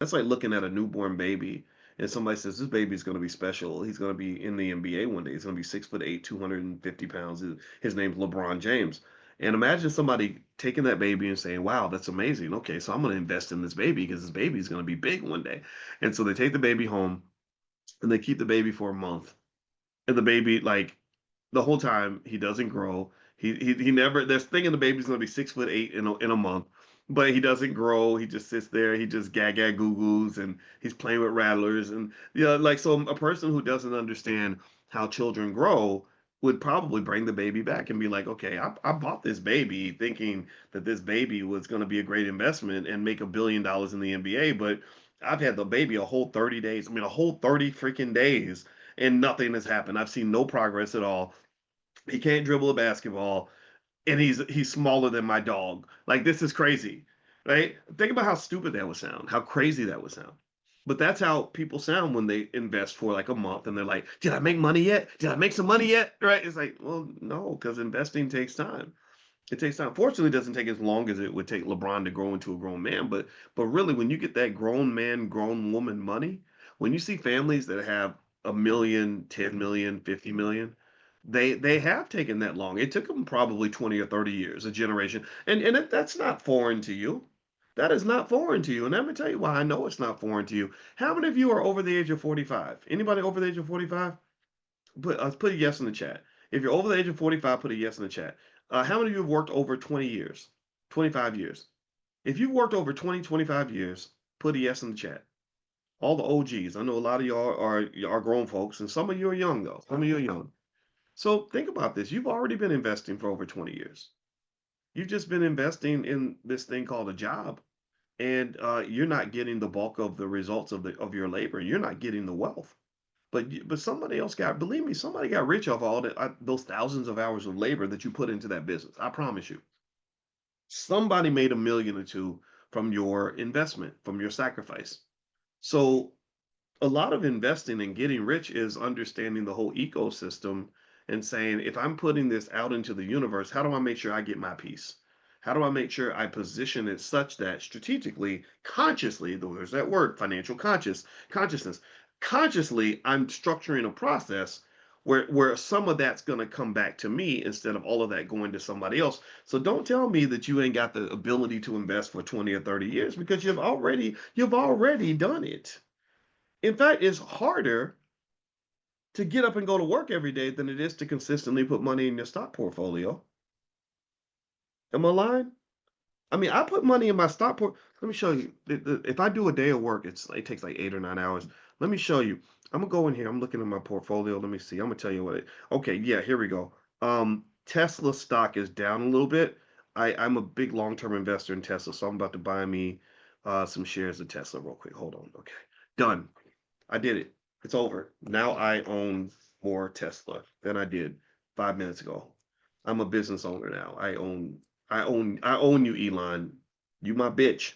That's like looking at a newborn baby and somebody says this baby's going to be special. He's going to be in the NBA one day. He's going to be 6'8", 250 pounds. His name's LeBron James. And imagine somebody taking that baby and saying, "Wow, that's amazing. Okay, so I'm going to invest in this baby because this baby is going to be big one day." And so they take the baby home and they keep the baby for a month. And the baby, like, the whole time he doesn't grow. He never. They're thinking the baby's gonna be 6'8" in a month, but he doesn't grow. He just sits there. He just gaga goo goos and he's playing with rattlers and like so a person who doesn't understand how children grow would probably bring the baby back and be like, okay, I bought this baby thinking that this baby was going to be a great investment and make $1 billion in the NBA, but I've had the baby a whole 30 days. I mean, a whole 30 freaking days and nothing has happened. I've seen no progress at all. He can't dribble a basketball, and he's smaller than my dog. Like this is crazy, right? Think about how stupid that would sound, how crazy that would sound. But that's how people sound when they invest for like a month, and they're like, "Did I make money yet? Did I make some money yet?" Right? It's like, well, no, because investing takes time. It takes time. Fortunately, it doesn't take as long as it would take LeBron to grow into a grown man. But really, when you get that grown man, grown woman money, when you see families that have a million, 10 million, 50 million, they have taken that long. It took them probably 20 or 30 years, a generation. And that's not foreign to you. That is not foreign to you. And let me tell you why I know it's not foreign to you. How many of you are over the age of 45? Anybody over the age of 45? Put a yes in the chat. If you're over the age of 45, put a yes in the chat. How many of you have worked over 20 years? 25 years. If you've worked over 20, 25 years, put a yes in the chat. All the OGs. I know a lot of y'all are grown folks, and some of you are young though. Some of you are young. So think about this. You've already been investing for over 20 years. You've just been investing in this thing called a job, and you're not getting the bulk of the results of your labor. You're not getting the wealth. But somebody else got, believe me, somebody got rich off all those thousands of hours of labor that you put into that business. I promise you. Somebody made a million or two from your investment, from your sacrifice. So a lot of investing and getting rich is understanding the whole ecosystem and saying, if I'm putting this out into the universe, how do I make sure I get my piece? How do I make sure I position it such that strategically, consciously, there's that word, financial consciousness, consciously, I'm structuring a process where some of that's going to come back to me instead of all of that going to somebody else. So don't tell me that you ain't got the ability to invest for 20 or 30 years because you've already done it. In fact, it's harder to get up and go to work every day than it is to consistently put money in your stock portfolio. Am I lying? I mean, I put money in my stock port. Let me show you. If I do a day of work, it takes like 8 or 9 hours. Let me show you. I'm gonna go in here. I'm looking at my portfolio. Let me see. I'm gonna tell you what it. Okay, yeah, here we go. Tesla stock is down a little bit. I'm a big long-term investor in Tesla, so I'm about to buy me some shares of Tesla real quick. Hold on. Okay, done. I did it. It's over. Now I own more Tesla than I did 5 minutes ago. I'm a business owner now. I own you, Elon. You my bitch.